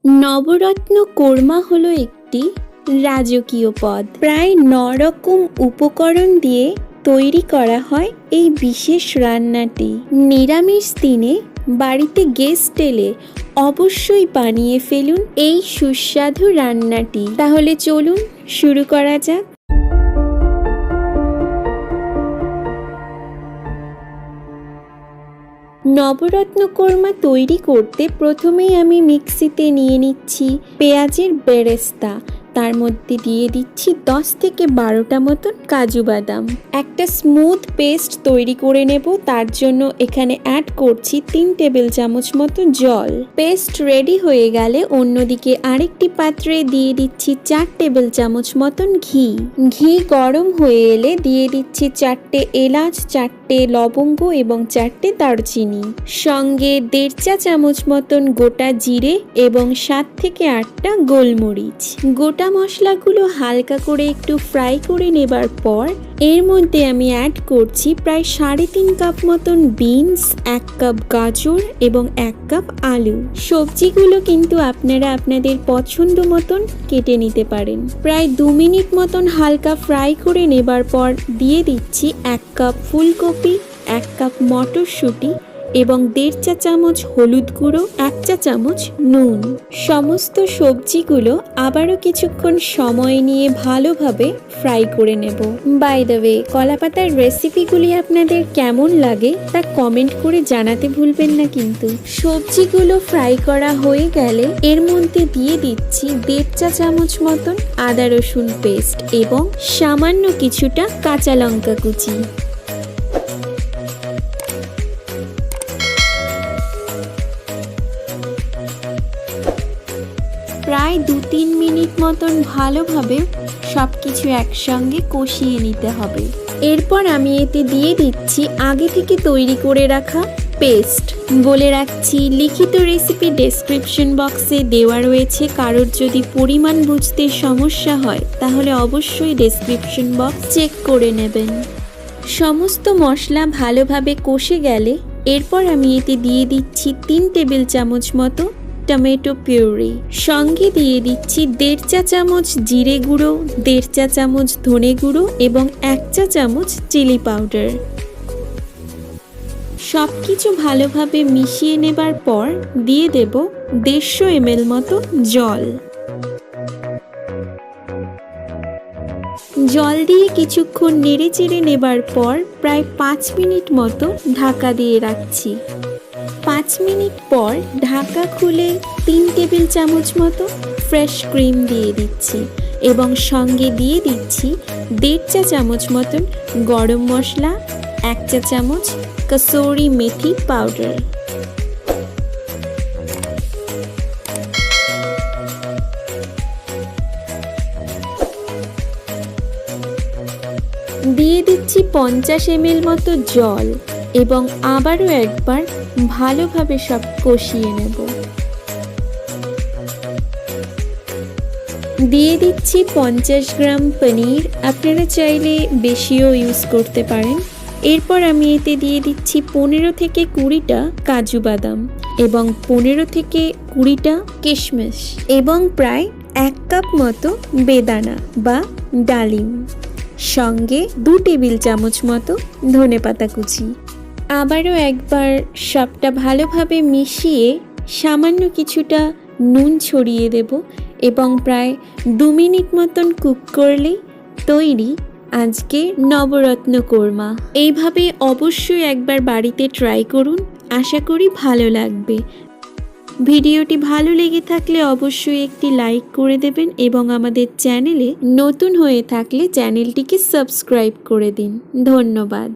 নবরত্ন কোর্মা হলো একটি রাজকীয় পদ। প্রায় 9 রকম উপকরণ দিয়ে তৈরি করা হয় এই বিশেষ রান্নাটি। নিরামিষ দিনে বাড়িতে গেস্ট এলে অবশ্যই বানিয়ে ফেলুন এই সুস্বাদু রান্নাটি। তাহলে চলুন শুরু করা যাক। নবরত্ন কোর্মা তৈরি করতে প্রথমেই আমি মিক্সিতে নিয়ে নিচ্ছি পেঁয়াজের বেরেস্তা, তার মধ্যে দিয়ে দিচ্ছি 10 থেকে 12টা মতন কাজু বাদাম। একটা স্মুথ পেস্ট তৈরি করে নেব, তার জন্য এখানে অ্যাড করছি 3 টেবিল চামচ মতো জল। পেস্ট রেডি হয়ে গেলে অন্যদিকে আরেকটি পাত্রে দিয়ে দিচ্ছি 4 টেবিল চামচ মতন ঘি। ঘি গরম হয়ে এলে দিয়ে দিচ্ছি 4টে এলাচ, 4টে লবঙ্গ এবং 4টে দারচিনি, সঙ্গে 1.5 চা চামচ মতন গোটা জিরে এবং 7 থেকে 8টা গোলমরিচ। গোটা মশলাগুলো হালকা করে একটু ফ্রাই করে নেবার পর এর মধ্যে আমি অ্যাড করছি প্রায় 3.5 কাপ মতন বিনস, 1 কাপ গাজর এবং 1 কাপ আলু। সবজিগুলো কিন্তু আপনারা আপনাদের পছন্দ মতন কেটে নিতে পারেন। প্রায় 2 মিনিট মতন হালকা ফ্রাই করে নেবার পর দিয়ে দিচ্ছি 1 কাপ ফুলকপি, 1 কাপ মটরশুঁটি এবং 1.5 চা চামচ হলুদ গুঁড়ো, 1 চা চামচ নুন। সমস্ত সবজিগুলো আবারও কিছুক্ষণ সময় নিয়ে ভালোভাবে ফ্রাই করে নেব। বাই দ্য ওয়ে, কলাপাতার রেসিপিগুলি আপনাদের কেমন লাগে তা কমেন্ট করে জানাতে ভুলবেন না কিন্তু। সবজিগুলো ফ্রাই করা হয়ে গেলে এর মধ্যে দিয়ে দিচ্ছি 1.5 চা চামচ মতন আদা রসুন পেস্ট এবং সামান্য কিছুটা কাঁচা লঙ্কা কুচি। প্রায় 2-3 মিনিট মতন ভালোভাবে সবকিছু একসঙ্গে কষিয়ে নিতে হবে। এরপর আমি এতে দিয়ে দিচ্ছি আগে থেকে তৈরি করে রাখা পেস্ট। বলে রাখছি, লিখিত রেসিপি ডেসক্রিপশন বক্সে দেওয়া রয়েছে। কারোর যদি পরিমাণ বুঝতে সমস্যা হয় তাহলে অবশ্যই ডেসক্রিপশন বক্স চেক করে নেবেন। সমস্ত মশলা ভালোভাবে কষে গেলে এরপর আমি এতে দিয়ে দিচ্ছি 3 টেবিল চামচ মতো টমেটো পিউরি, সঙ্গে দিয়ে দিচ্ছি 1.5 চা চামচ জিরে গুঁড়ো, 1.5 চা চামচ ধনে গুঁড়ো এবং 1 চা চামচ চিলি পাউডার। সবকিছু ভালোভাবে মিশিয়ে নেবার পর দিয়ে দেব 150 ml মতো জল। জল দিয়ে কিছুক্ষণ নেড়ে চেড়ে নেবার পর প্রায় 5 মিনিট মতো ঢাকা দিয়ে রাখছি। 5 মিনিট পর ঢাকা খুলে 3 টেবিল চামচ মতো ফ্রেশ ক্রিম দিয়ে দিচ্ছি এবং সঙ্গে দিয়ে দিচ্ছি 1.5 চা চামচ মতন গরম মশলা, 1 চা চামচ কসুরি মেথি পাউডার। দিয়ে দিচ্ছি 50 ml মতো জল এবং আবারও একবার ভালোভাবে সব কষিয়ে নেব। দিয়ে দিচ্ছি 50 গ্রাম পনির, আপনারা চাইলে বেশিও ইউজ করতে পারেন। এরপর আমি এতে দিয়ে দিচ্ছি 15 থেকে 20টা কাজু বাদাম এবং 15 থেকে 20টা কিশমিশ এবং প্রায় 1 কাপ মতো বেদানা বা ডালিম, সঙ্গে 2 টেবিল চামচ মতো ধনেপাতা কুচি। আবারও একবার সবটা ভালোভাবে মিশিয়ে সামান্য কিছুটা নুন ছড়িয়ে দেব এবং প্রায় 2 মিনিট মতন কুক করলেই তৈরি আজকে নবরত্ন কোর্মা। এইভাবে অবশ্যই একবার বাড়িতে ট্রাই করুন, আশা করি ভালো লাগবে। ভিডিওটি ভালো লেগে থাকলে অবশ্যই একটি লাইক করে দেবেন এবং আমাদের চ্যানেলে নতুন হয়ে থাকলে চ্যানেলটিকে সাবস্ক্রাইব করে দিন। ধন্যবাদ।